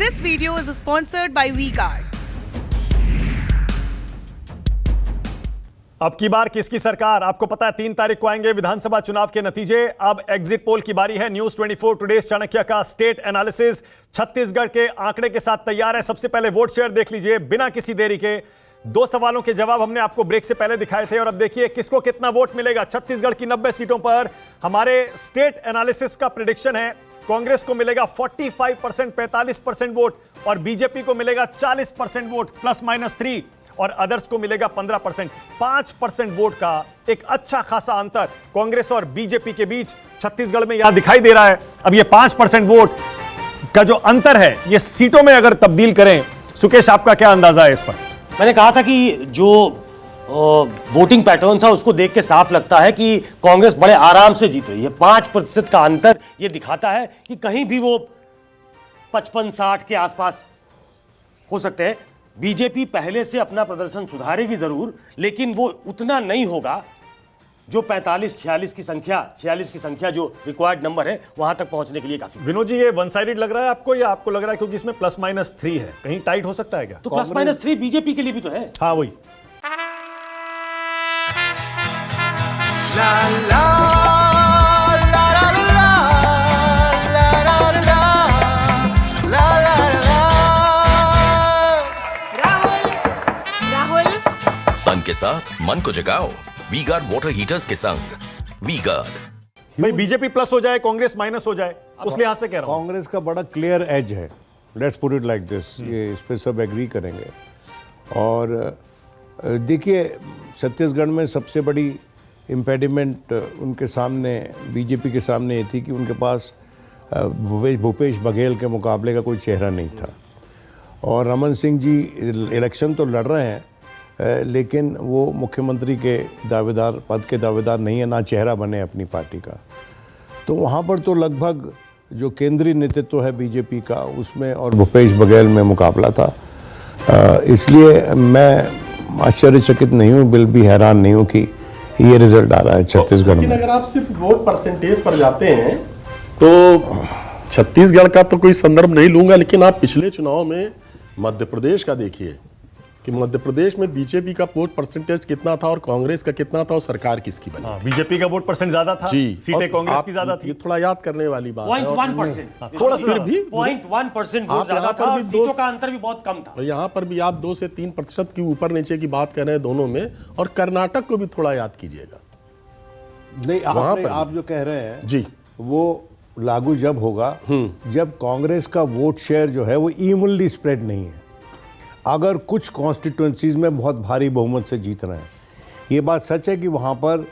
This video is sponsored by V-Guard. अब की बार किसकी सरकार? आपको पता है 3 तारीख को आएंगे विधानसभा चुनाव के नतीजे। अब एग्जिट पोल की बारी है। न्यूज़ 24 टुडेज चाणक्य का स्टेट एनालिसिस छत्तीसगढ़ के आंकड़े के साथ तैयार है। सबसे पहले वोट शेयर देख लीजिए बिना किसी देरी के। 2 सवालों के जवाब हमने आपको ब्रेक से पहले दिखाए थे और अब देखिए किसको कितना वोट मिलेगा। छत्तीसगढ़ की 90 सीटों पर हमारे स्टेट एनालिसिस का प्रेडिक्शन है कांग्रेस को मिलेगा 45% 45% वोट और बीजेपी को मिलेगा 40% वोट ±3 और अदर्स को मिलेगा 15%। 5% वोट का एक अच्छा खासा अंतर कांग्रेस और बीजेपी के बीच छत्तीसगढ़ में यहां दिखाई दे रहा है। अब ये 5% वोट का जो अंतर है ये सीटों में अगर तब्दील करें, सुकेश आपका क्या अंदाजा है इस पर? मैंने कहा था कि जो वोटिंग पैटर्न था उसको देख के साफ लगता है कि कांग्रेस बड़े आराम से जीत रही है। 5% का अंतर ये दिखाता है कि कहीं भी वो 55-60 के आसपास हो सकते हैं। बीजेपी पहले से अपना प्रदर्शन सुधारेगी जरूर, लेकिन वो उतना नहीं होगा जो 45-46 की संख्या जो रिक्वायर्ड नंबर है वहां तक पहुंचने के लिए काफी। विनोद जी, ये वन साइडेड लग रहा है आपको या आपको लग रहा है क्योंकि इसमें ±3 है, कहीं टाइट हो सकता है क्या? तो ±3 बीजेपी के लिए भी तो है। हाँ वही। तन के साथ मन को जगाओ वी-गार्ड वाटर हीटर्स के संग। वी-गार्ड भाई बीजेपी प्लस हो जाए कांग्रेस माइनस हो जाए, उस लिहाज से कह रहा हूं। कांग्रेस का बड़ा क्लियर एज है, let's put it like this, ये इस पे सब एग्री करेंगे। और देखिए छत्तीसगढ़ में सबसे बड़ी इम्पेडिमेंट उनके सामने बीजेपी के सामने ये थी कि उनके पास भूपेश बघेल के मुकाबले का कोई चेहरा नहीं था। और रमन सिंह जी इलेक्शन तो लड़ रहे हैं लेकिन वो मुख्यमंत्री के दावेदार, पद के दावेदार नहीं है, ना चेहरा बने अपनी पार्टी का। तो वहाँ पर तो लगभग जो केंद्रीय नेतृत्व है बीजेपी का उसमें और भूपेश बघेल में मुकाबला था। इसलिए मैं आश्चर्यचकित नहीं हूँ, बिल भी हैरान नहीं हूँ कि ये रिजल्ट आ रहा है छत्तीसगढ़ में। अगर आप सिर्फ वोट परसेंटेज पर जाते हैं तो छत्तीसगढ़ का तो कोई संदर्भ नहीं लूंगा, लेकिन आप पिछले चुनाव में मध्य प्रदेश का देखिए कि मध्य प्रदेश में बीजेपी का वोट परसेंटेज कितना था और कांग्रेस का कितना था और सरकार किसकी बनी। बीजेपी का वोट परसेंट ज्यादा था जी, सीटें कांग्रेस की ज्यादा थी। ये थोड़ा याद करने वाली बात है। 0.1%, थोड़ा सा फिर भी 0.1% वोट ज्यादा था और सीटों का अंतर भी बहुत कम था। यहाँ पर भी आप 2 से 3% की ऊपर नीचे की बात कर रहे हैं दोनों में। और कर्नाटक को भी थोड़ा याद कीजिएगा। नहीं, आप जो कह रहे हैं जी वो लागू जब होगा जब कांग्रेस का वोट शेयर जो है वो इवनली स्प्रेड नहीं है। अगर कुछ कॉन्स्टिट्यूएंसीज में बहुत भारी बहुमत से जीत रहे हैं, ये बात सच है कि वहाँ पर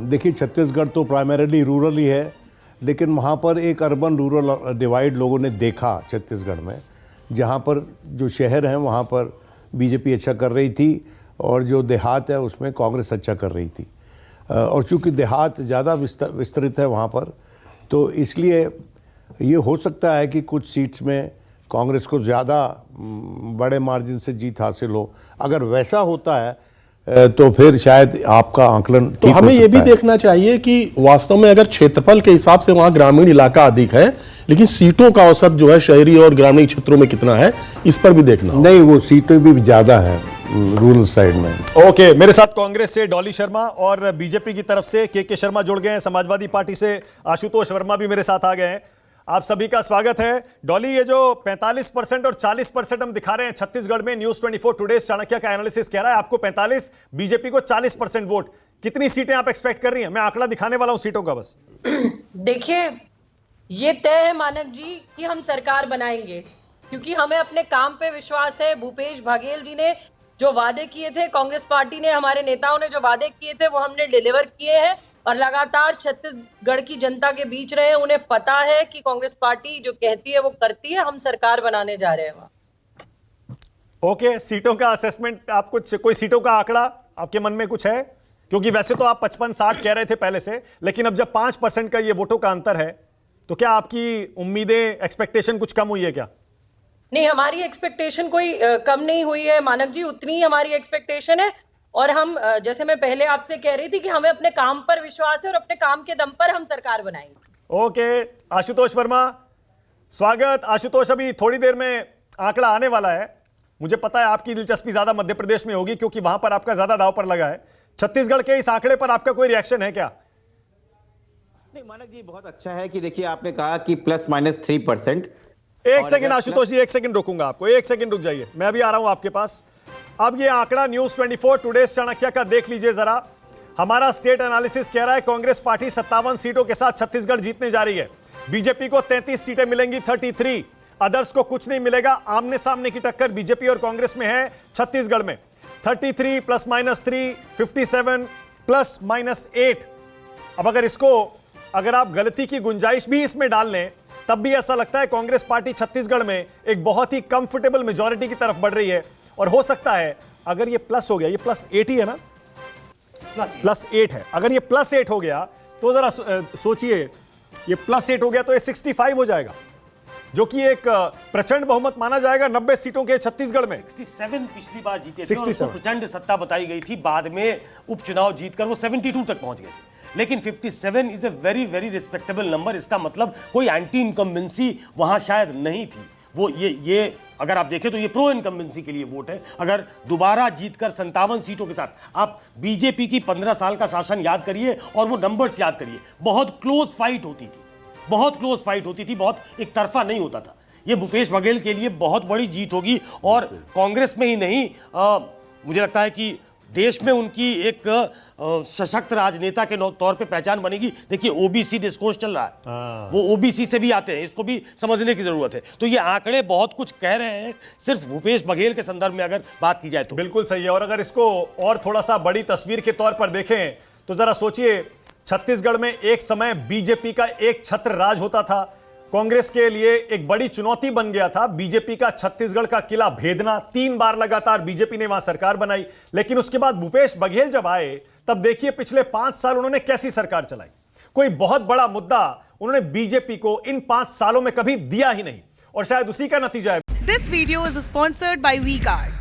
देखिए छत्तीसगढ़ तो प्राइमरीली रूरल ही है, लेकिन वहाँ पर एक अर्बन रूरल डिवाइड लोगों ने देखा छत्तीसगढ़ में, जहाँ पर जो शहर हैं वहाँ पर बीजेपी अच्छा कर रही थी और जो देहात है उसमें कांग्रेस अच्छा कर रही थी। और चूँकि देहात ज़्यादा विस्तृत है वहाँ पर, तो इसलिए ये हो सकता है कि कुछ सीट्स में कांग्रेस को ज़्यादा बड़े मार्जिन से जीत हासिल हो। अगर वैसा होता है तो फिर शायद आपका आंकलन तो हमें ये भी देखना चाहिए कि वास्तव में अगर क्षेत्रफल के हिसाब से वहाँ ग्रामीण इलाका अधिक है, लेकिन सीटों का औसत जो है शहरी और ग्रामीण क्षेत्रों में कितना है इस पर भी देखना होगा। नहीं, वो सीटें भी ज़्यादा है रूरल साइड में। ओके, मेरे साथ कांग्रेस से डॉली शर्मा और बीजेपी की तरफ से के शर्मा जुड़ गए हैं। समाजवादी पार्टी से आशुतोष वर्मा भी मेरे साथ आ गए हैं। आप सभी का स्वागत है। डॉली, ये जो 45% और 40% हम दिखा रहे हैं छत्तीसगढ़ में, न्यूज़ 24 टुडेज चाणक्य का एनालिसिस कह रहा है आपको 45, बीजेपी को 40% वोट। कितनी सीटें आप एक्सपेक्ट कर रही हैं? मैं आंकड़ा दिखाने वाला हूं सीटों का बस। देखिए, ये तय है मानक जी कि हम सरकार बनाएंगे, क्योंकि हमें अपने काम पे विश्वास है। भूपेश बघेल जी ने जो वादे किए थे, कांग्रेस पार्टी ने, हमारे नेताओं ने जो वादे किए थे वो हमने डिलीवर किए हैं और लगातार छत्तीसगढ़ की जनता के बीच रहे। उन्हें पता है कि कांग्रेस पार्टी जो कहती है वो करती है। हम सरकार बनाने जा रहे हैं वहां। ओके, सीटों का असेसमेंट, आप कुछ कोई सीटों का आंकड़ा आपके मन में कुछ है? क्योंकि वैसे तो आप 55-60 कह रहे थे पहले से, लेकिन अब जब 5% का ये वोटों का अंतर है तो क्या आपकी उम्मीदें, एक्सपेक्टेशन कुछ कम हुई है क्या? नहीं, हमारी एक्सपेक्टेशन कोई कम नहीं हुई है मानक जी, उतनी ही हमारी एक्सपेक्टेशन है। और हम, जैसे मैं पहले आपसे कह रही थी कि हमें अपने काम पर विश्वास है और अपने काम के दम पर हम सरकार बनाएंगे। ओके, आशुतोष वर्मा, स्वागत आशुतोष। अभी थोड़ी देर में आंकड़ा आने वाला है। मुझे पता है आपकी दिलचस्पी ज्यादा मध्य प्रदेश में होगी क्योंकि वहां पर आपका ज्यादा दांव पर लगा है। छत्तीसगढ़ के इस आंकड़े पर आपका कोई रिएक्शन है क्या? नहीं मानक जी, बहुत अच्छा है कि देखिए आपने कहा कि ±3%। एक सेकंड आशुतोष जी, एक सेकंड रुकूंगा आपको, एक सेकंड रुक जाइए, मैं अभी आ रहा हूं आपके पास। अब ये आंकड़ा न्यूज 24 टुडेज चाणक्य का देख लीजिए जरा। हमारा स्टेट एनालिसिस कह रहा है कांग्रेस पार्टी 57 सीटों के साथ छत्तीसगढ़ जीतने जा रही है। बीजेपी को 33 सीटें मिलेंगी, 33। अदर्स को कुछ नहीं मिलेगा। आमने सामने की टक्कर बीजेपी और कांग्रेस में है छत्तीसगढ़ में। 33 ±3 57 ±8। अब अगर आप गलती की गुंजाइश भी इसमें डाल लें तब भी ऐसा लगता है कांग्रेस पार्टी छत्तीसगढ़ में एक बहुत ही कंफर्टेबल मेजॉरिटी की तरफ बढ़ रही है। और हो सकता है अगर ये प्लस हो गया, ये +8 ही है ना, +8 है। अगर ये +8 हो गया तो जरा सोचिए, ये +8 हो गया तो ये 65 हो जाएगा, जो कि एक प्रचंड बहुमत माना जाएगा 90 सीटों के छत्तीसगढ़ में। 67 पिछली बार जीते थे, 67 और प्रचंड सत्ता बताई गई थी। बाद में उपचुनाव जीतकर वो 72 तक पहुंच गए थे। लेकिन 57 is a very very respectable number. इसका मतलब कोई एंटी इनकम्बेंसी वहां शायद नहीं थी। वो ये अगर आप देखें तो ये प्रो इनकम्बेंसी के लिए वोट है। अगर दोबारा जीतकर 57 सीटों के साथ आप बीजेपी की 15 साल का शासन याद करिए और वो नंबर्स याद करिए, बहुत क्लोज फाइट होती थी, बहुत क्लोज फाइट होती थी, बहुत एक तरफा नहीं होता था। ये भूपेश बघेल के लिए बहुत बड़ी जीत होगी और कांग्रेस में ही नहीं, मुझे लगता है कि देश में उनकी एक सशक्त राजनेता के तौर पे पहचान बनेगी। देखिए ओबीसी डिस्कोर्स चल रहा है, वो ओबीसी से भी आते हैं, इसको भी समझने की जरूरत है। तो ये आंकड़े बहुत कुछ कह रहे हैं, सिर्फ भूपेश बघेल के संदर्भ में अगर बात की जाए तो बिल्कुल सही है। और अगर इसको और थोड़ा सा बड़ी तस्वीर के तौर पर देखें तो जरा सोचिए, छत्तीसगढ़ में एक समय बीजेपी का एक छत्र राज होता था। कांग्रेस के लिए एक बड़ी चुनौती बन गया था बीजेपी का छत्तीसगढ़ का किला भेदना। 3 बार लगातार बीजेपी ने वहां सरकार बनाई, लेकिन उसके बाद भूपेश बघेल जब आए तब देखिए पिछले 5 साल उन्होंने कैसी सरकार चलाई। कोई बहुत बड़ा मुद्दा उन्होंने बीजेपी को इन 5 सालों में कभी दिया ही नहीं, और शायद उसी का नतीजा है। This video is sponsored by WeGuard.